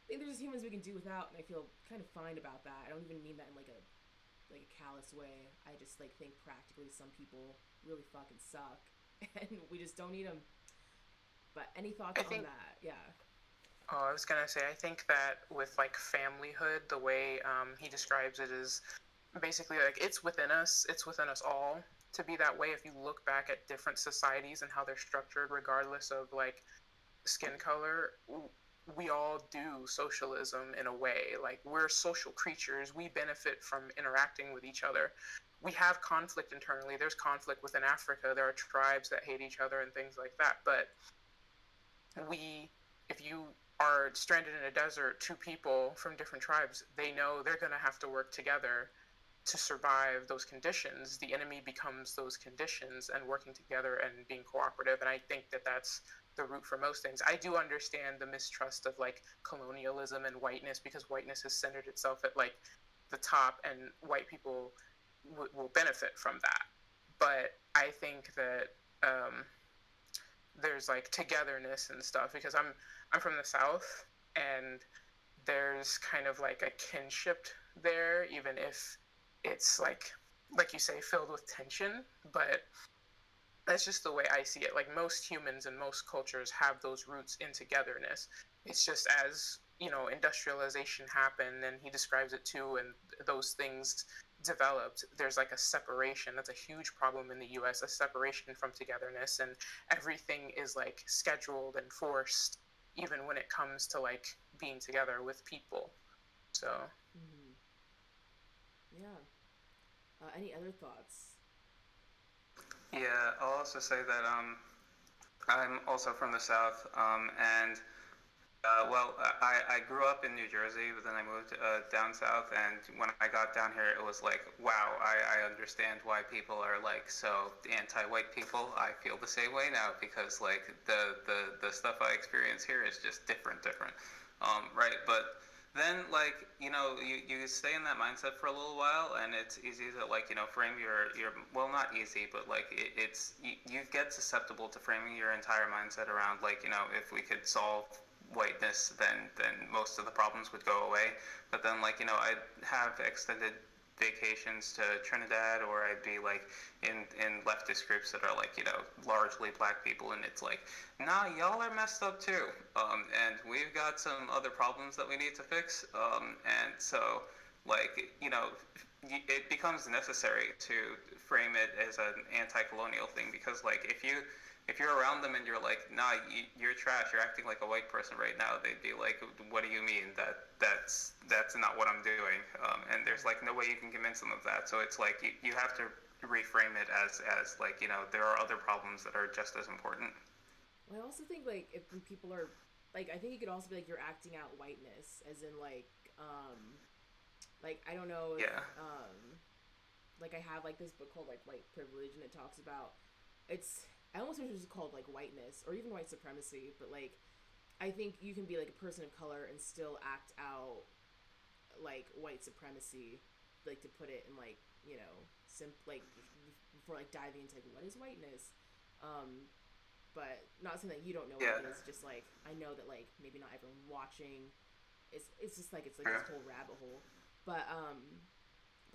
think there's just humans we can do without, and I feel kind of fine about that. I don't even mean that in like a callous way. I just like think practically some people really fucking suck, and we just don't need them. But any thoughts on that? Yeah. Oh, I was gonna say, I think that with like familyhood, the way he describes it is basically like it's within us all to be that way. If you look back at different societies and how they're structured, regardless of like skin color, we all do socialism in a way. Like we're social creatures. We benefit from interacting with each other. We have conflict internally. There's conflict within Africa. There are tribes that hate each other and things like that. But if you are stranded in a desert, two people from different tribes, they know they're going to have to work together to survive those conditions. The enemy becomes those conditions, and working together and being cooperative. And I think that that's the root for most things. I do understand the mistrust of like colonialism and whiteness, because whiteness has centered itself at like the top, and white people will benefit from that. But I think that there's like togetherness and stuff, because I'm from the South, and there's kind of like a kinship there, even if it's like you say, filled with tension. But that's just the way I see it. Like most humans and most cultures have those roots in togetherness. It's just as, industrialization happened, and he describes it too, and those things developed, there's like a separation. That's a huge problem in the US, a separation from togetherness, and everything is like scheduled and forced, even when it comes to like being together with people. So any other thoughts? Yeah, I'll also say that I'm also from the South, and I grew up in New Jersey, but then I moved down south, and when I got down here, it was like, wow, I understand why people are like so anti-white people. I feel the same way now, because like the stuff I experience here is just different, right? But then like you stay in that mindset for a little while, and it's easy to like frame your well, not easy, but like you get susceptible to framing your entire mindset around like if we could solve whiteness, then most of the problems would go away. But then like I'd have extended vacations to Trinidad, or I'd be like in leftist groups that are like largely black people, and it's like, nah, y'all are messed up too, and we've got some other problems that we need to fix, and so like it becomes necessary to frame it as an anti-colonial thing, because like if you're around them and you're like, nah, you're trash, you're acting like a white person right now, they'd be like, what do you mean? That's not what I'm doing. And there's like no way you can convince them of that. So it's like you have to reframe it as like there are other problems that are just as important. Well, I also think like if people are like, I think it could also be like you're acting out whiteness, as in like I don't know if, like I have like this book called like White Privilege, and it talks about I almost wish it was called like whiteness or even white supremacy, but like I think you can be like a person of color and still act out like white supremacy, like to put it in like before like diving into like what is whiteness, but not saying that you don't know what it is, just like I know that like maybe not everyone watching, it's just like it's like this whole rabbit hole, but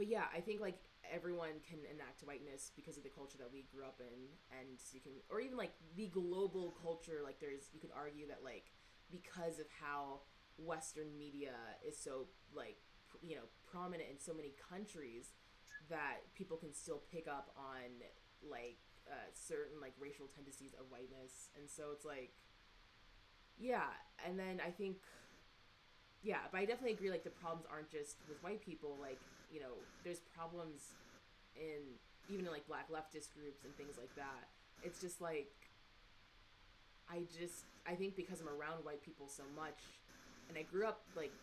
yeah, I think like everyone can enact whiteness because of the culture that we grew up in, and you can, or even like the global culture, like you could argue that like because of how Western media is so like prominent in so many countries, that people can still pick up on like certain like racial tendencies of whiteness, and so it's like and then I think but I definitely agree like the problems aren't just with white people, like there's problems even in like black leftist groups and things like that. It's just like I think because I'm around white people so much, and I grew up like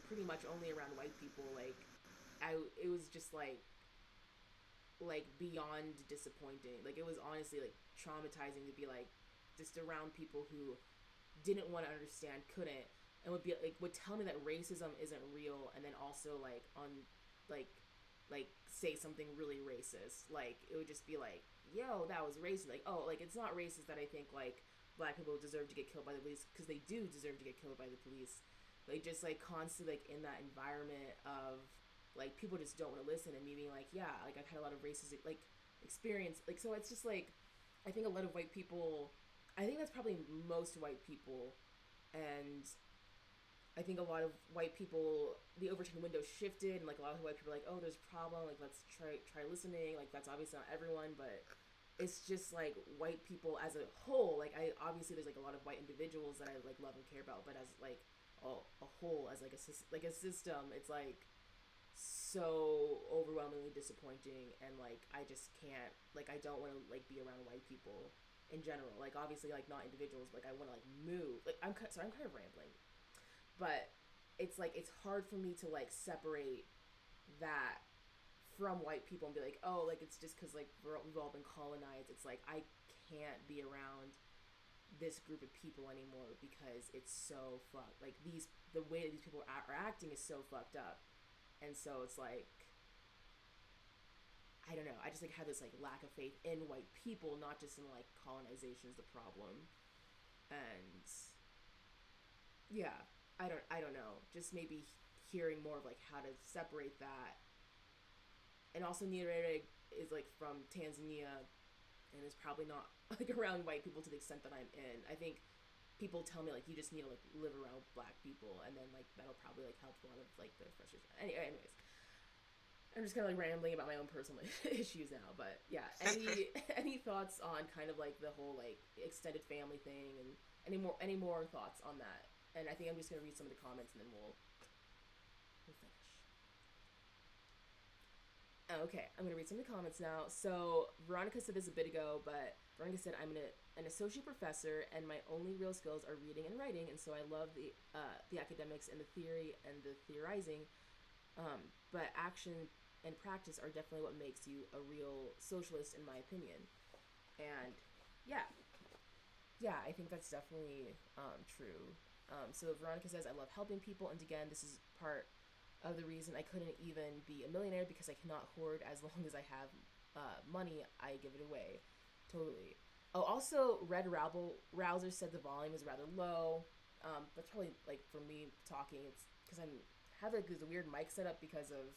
pretty much only around white people, like it was just like beyond disappointing. Like it was honestly like traumatizing to be like just around people who didn't want to understand, couldn't, and would tell me that racism isn't real, and then also like on like say something really racist. Like it would just be like, yo, that was racist. Like, oh, like it's not racist that I think like black people deserve to get killed by the police, because they do deserve to get killed by the police. Like just like constantly like in that environment of like people just don't want to listen, and me being like, yeah, like I've had a lot of racist like experience. Like so it's just like I think a lot of white people, I think that's probably most white people, and I think a lot of white people, the overturn window shifted, and like a lot of white people are like, oh, there's a problem, like let's try listening. Like that's obviously not everyone, but it's just like white people as a whole. Like I obviously there's like a lot of white individuals that I like love and care about, but as like a whole, as like a system, it's like so overwhelmingly disappointing, and like I just can't, like I don't want to like be around white people in general. Like obviously like not individuals, but like I want to like move. Like I'm kind of rambling, but it's like it's hard for me to like separate that from white people and be like, oh, like it's just because like we've all been colonized. It's like I can't be around this group of people anymore because it's so fucked. Like the way that these people are acting is so fucked up, and so it's like I don't know. I just like have this like lack of faith in white people, not just in like colonization is the problem, and yeah, I don't know. Just maybe hearing more of like how to separate that. And also Nyerere is like from Tanzania and is probably not like around white people to the extent that I'm in. I think people tell me like you just need to like live around black people, and then like that'll probably like help a lot of like the frustration. Anyways, I'm just kind of like rambling about my own personal issues now, but yeah. Any thoughts on kind of like the whole like extended family thing, and any more thoughts on that? And I think I'm just gonna read some of the comments and then we'll finish. Okay, I'm gonna read some of the comments now. So Veronica said this a bit ago, but Veronica said, I'm an associate professor and my only real skills are reading and writing, and so I love the academics and the theory and the theorizing, but action and practice are definitely what makes you a real socialist in my opinion. And yeah, I think that's definitely true. So Veronica says, I love helping people, and again, this is part of the reason I couldn't even be a millionaire, because I cannot hoard. As long as I have money, I give it away. Totally. Oh, also, Red Rouser said the volume is rather low. That's probably, like, for me talking, it's because I have, like, this weird mic setup because of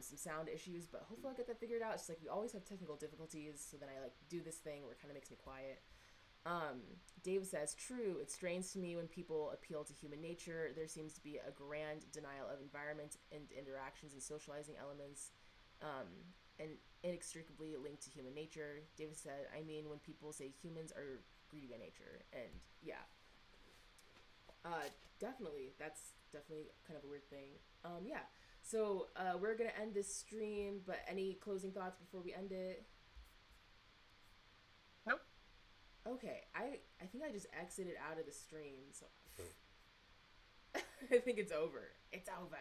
some sound issues, but hopefully I'll get that figured out. It's just, like, we always have technical difficulties, so then I, like, do this thing where it kind of makes me quiet. Dave says, true, it strains to me when people appeal to human nature. There seems to be a grand denial of environment and interactions and socializing elements, and inextricably linked to human nature. David said, I mean, when people say humans are greedy by nature, and yeah. Definitely, that's definitely kind of a weird thing. Yeah, so, we're gonna end this stream, but any closing thoughts before we end it? Nope. Okay, I think I just exited out of the stream, so I think it's over. It's over.